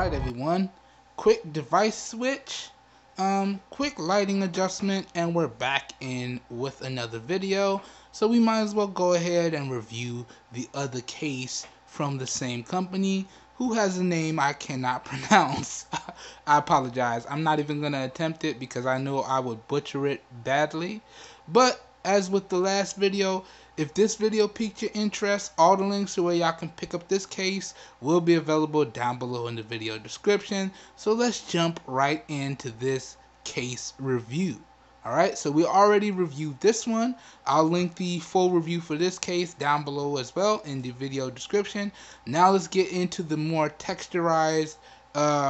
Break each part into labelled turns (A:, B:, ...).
A: Alright everyone, quick device switch, quick lighting adjustment, and we're back in with another video. So we might as well go ahead and review the other case from the same company who has a name I cannot pronounce. I apologize. I'm not even going to attempt it because I know I would butcher it badly. But as with the last video, if this video piqued your interest, all the links to where y'all can pick up this case will be available down below in the video description. So let's jump right into this case review. Alright, so we already reviewed this one. I'll link the full review for this case down below as well in the video description. Now let's get into the more texturized,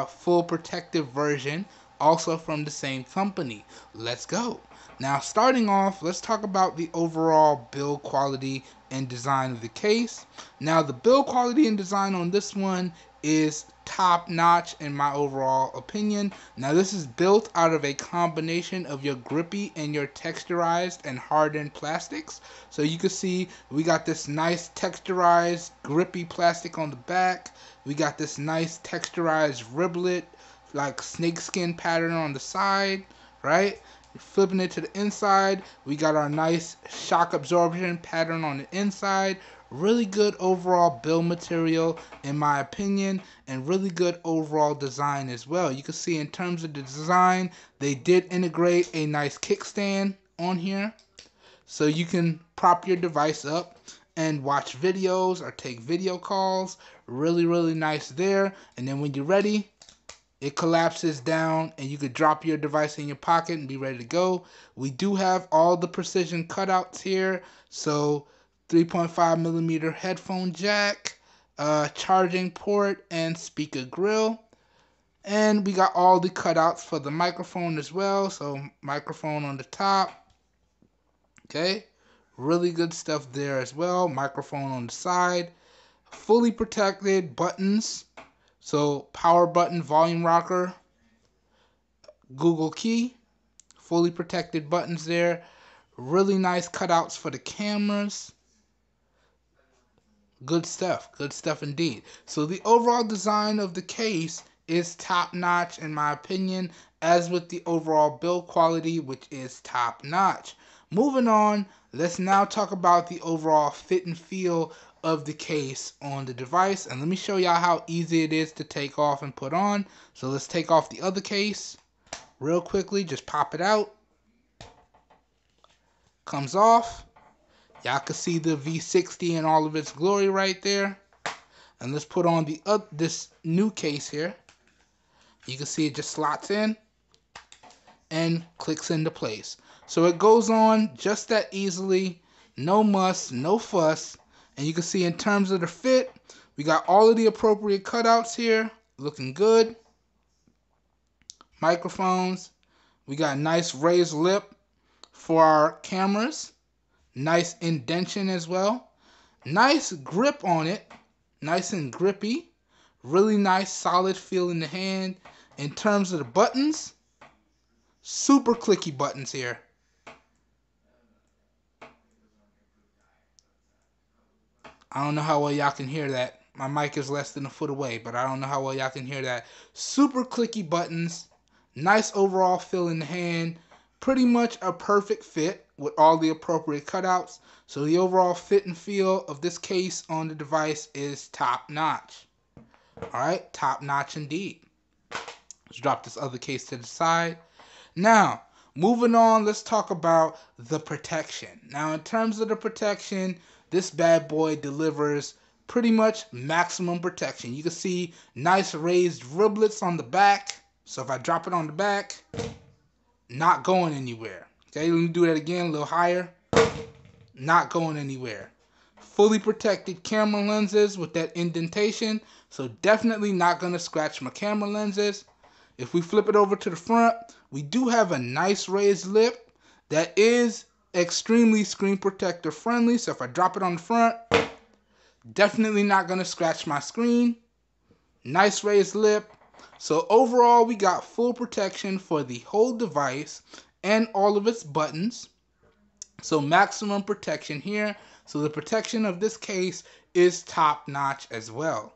A: full protective version, also from the same company. Let's go. Now starting off, let's talk about the overall build quality and design of the case. Now the build quality and design on this one is top notch in my overall opinion. Now this is built out of a combination of your grippy and your texturized and hardened plastics. So you can see we got this nice texturized grippy plastic on the back. We got this nice texturized riblet like snakeskin pattern on the side, right? Flipping it to the inside, we got our nice shock absorption pattern on the inside. Really good overall build material in my opinion, and really good overall design as well. You can see in terms of the design, they did integrate a nice kickstand on here, so you can prop your device up and watch videos or take video calls. Really nice there. And then when you're ready, it collapses down and you could drop your device in your pocket and be ready to go. We do have all the precision cutouts here. So 3.5mm headphone jack, charging port, and speaker grill. And we got all the cutouts for the microphone as well. So microphone on the top. Okay, really good stuff there as well. Microphone on the side. Fully protected buttons. So power button, volume rocker, Google key, fully protected buttons there. Really nice cutouts for the cameras. Good stuff indeed. So the overall design of the case is top notch in my opinion, as with the overall build quality, which is top notch. Moving on, let's now talk about the overall fit and feel of the case on the device, and let me show y'all how easy it is to take off and put on. So let's take off the other case real quickly. Just pop it out. Comes off. Y'all can see the V60 in all of its glory right there. And let's put on the this new case here. You can see it just slots in and clicks into place. So it goes on just that easily. No muss, no fuss. And you can see in terms of the fit, we got all of the appropriate cutouts here, looking good. Microphones, we got nice raised lip for our cameras. Nice indentation as well. Nice grip on it, nice and grippy. Really nice solid feel in the hand. In terms of the buttons, super clicky buttons here. I don't know how well y'all can hear that. My mic is less than a foot away, but I don't know how well y'all can hear that. Super clicky buttons. Nice overall feel in the hand. Pretty much a perfect fit with all the appropriate cutouts. So the overall fit and feel of this case on the device is top notch. Alright, top notch indeed. Let's drop this other case to the side. Now, moving on, let's talk about the protection. Now, in terms of the protection, this bad boy delivers pretty much maximum protection. You can see nice raised riblets on the back. So if I drop it on the back, not going anywhere. Okay, let me do that again, a little higher. Not going anywhere. Fully protected camera lenses with that indentation. So definitely not going to scratch my camera lenses. If we flip it over to the front, we do have a nice raised lip that is extremely screen protector friendly. So if I drop it on the front, definitely not going to scratch my screen. Nice raised lip. So overall, we got full protection for the whole device and all of its buttons. So maximum protection here. So the protection of this case is top notch as well.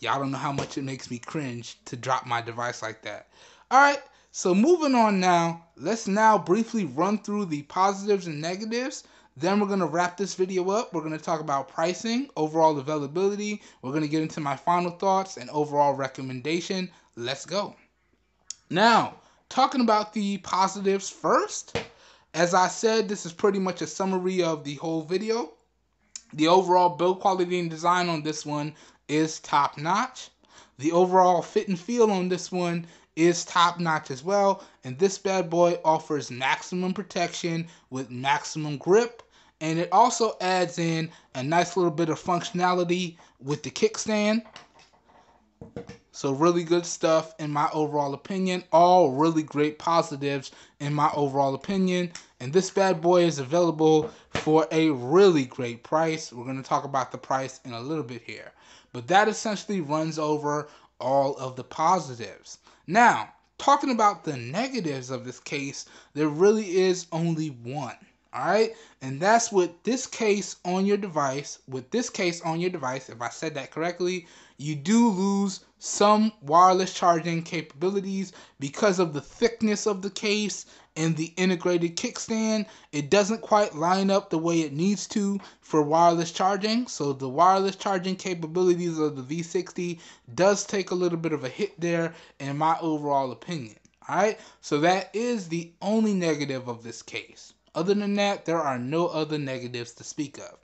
A: Y'all don't know how much it makes me cringe to drop my device like that. Alright, so moving on now, let's now briefly run through the positives and negatives. Then we're going to wrap this video up. We're going to talk about pricing, overall availability. We're going to get into my final thoughts and overall recommendation. Let's go. Now, talking about the positives first. As I said, this is pretty much a summary of the whole video. The overall build quality and design on this one is top notch. The overall fit and feel on this one is top notch as well. And this bad boy offers maximum protection with maximum grip. And it also adds in a nice little bit of functionality with the kickstand. So really good stuff in my overall opinion. All really great positives in my overall opinion. And this bad boy is available for a really great price. We're going to talk about the price in a little bit here. But that essentially runs over all of the positives. Now, talking about the negatives of this case, there really is only one. Alright, and that's with this case on your device. With this case on your device, if I said that correctly, you do lose some wireless charging capabilities because of the thickness of the case and the integrated kickstand. It doesn't quite line up the way it needs to for wireless charging. So the wireless charging capabilities of the V60 does take a little bit of a hit there in my overall opinion. Alright, so that is the only negative of this case. Other than that, there are no other negatives to speak of.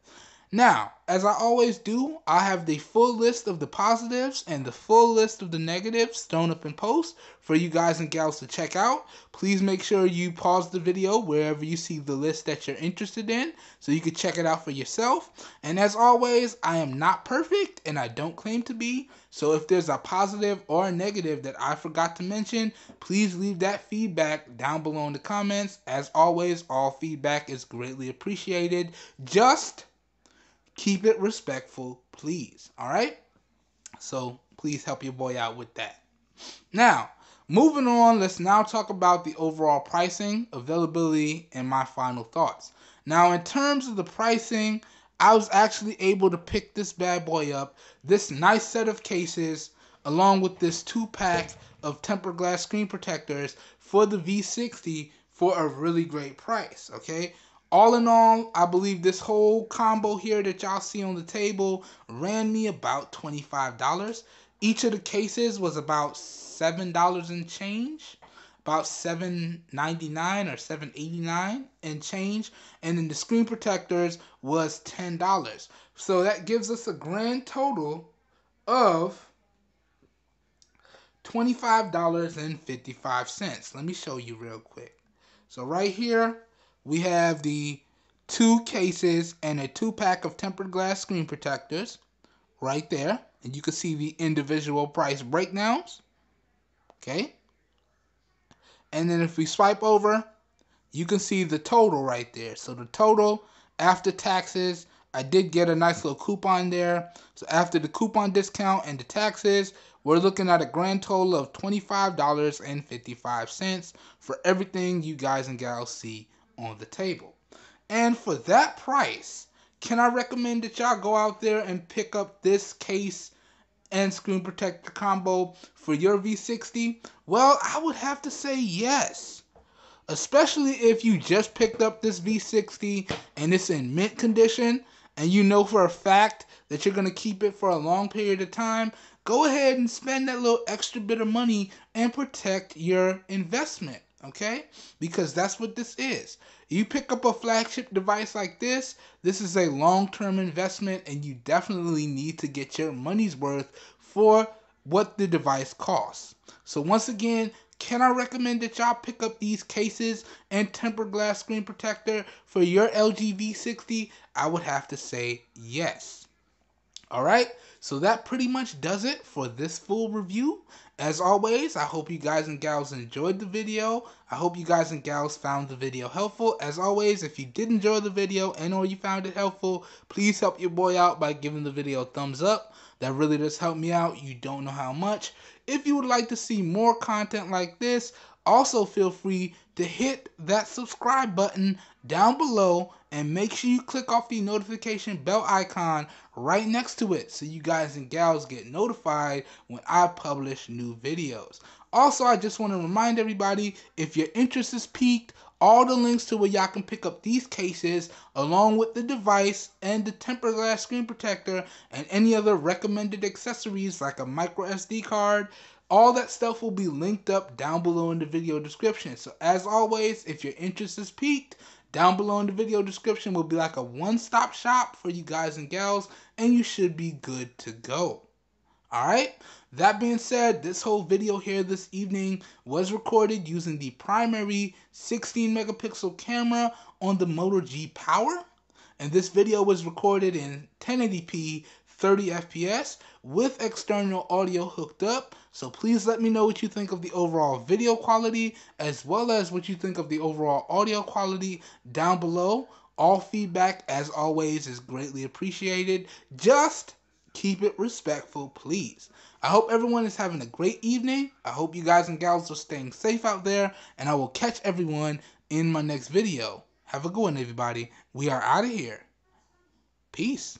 A: Now, as I always do, I have the full list of the positives and the full list of the negatives thrown up in post for you guys and gals to check out. Please make sure you pause the video wherever you see the list that you're interested in so you can check it out for yourself. And as always, I am not perfect and I don't claim to be. So if there's a positive or a negative that I forgot to mention, please leave that feedback down below in the comments. As always, all feedback is greatly appreciated. Just keep it respectful, please. Alright? So please help your boy out with that. Now, moving on, let's now talk about the overall pricing, availability, and my final thoughts. Now, in terms of the pricing, I was actually able to pick this bad boy up, this nice set of cases, along with this 2-pack of tempered glass screen protectors for the V60 for a really great price, okay? All in all, I believe this whole combo here that y'all see on the table ran me about $25. Each of the cases was about $7 and change, about $7.99 or $7.89 and change, and then the screen protectors was $10. So that gives us a grand total of $25.55. Let me show you real quick. So right here, we have the 2 cases and a 2-pack of tempered glass screen protectors right there. And you can see the individual price breakdowns. Okay. And then if we swipe over, you can see the total right there. So the total after taxes, I did get a nice little coupon there. So after the coupon discount and the taxes, we're looking at a grand total of $25.55 for everything you guys and gals see on the table. And for that price, can I recommend that y'all go out there and pick up this case and screen protector combo for your V60? Well, I would have to say yes. Especially if you just picked up this V60 and it's in mint condition and you know for a fact that you're going to keep it for a long period of time, go ahead and spend that little extra bit of money and protect your investment. Okay? Because that's what this is. You pick up a flagship device like this is a long-term investment and you definitely need to get your money's worth for what the device costs. So once again, can I recommend that y'all pick up these cases and tempered glass screen protector for your LG V60? I would have to say yes. Alright, so that pretty much does it for this full review. As always, I hope you guys and gals enjoyed the video. I hope you guys and gals found the video helpful. As always, if you did enjoy the video and or you found it helpful, please help your boy out by giving the video a thumbs up. That really does help me out. You don't know how much. If you would like to see more content like this, Also, feel free to hit that subscribe button down below and make sure you click off the notification bell icon right next to it so you guys and gals get notified when I publish new videos. Also, I just want to remind everybody, if your interest is piqued, all the links to where y'all can pick up these cases, along with the device and the tempered glass screen protector and any other recommended accessories like a micro SD card, all that stuff will be linked up down below in the video description. So as always, if your interest is piqued, down below in the video description will be like a one-stop shop for you guys and gals, and you should be good to go. Alright, that being said, this whole video here this evening was recorded using the primary 16 megapixel camera on the Moto G Power. And this video was recorded in 1080p 30 FPS with external audio hooked up. So please let me know what you think of the overall video quality as well as what you think of the overall audio quality down below. All feedback, as always, is greatly appreciated. Just keep it respectful, please. I hope everyone is having a great evening. I hope you guys and gals are staying safe out there, and I will catch everyone in my next video. Have a good one, everybody. We are out of here. Peace.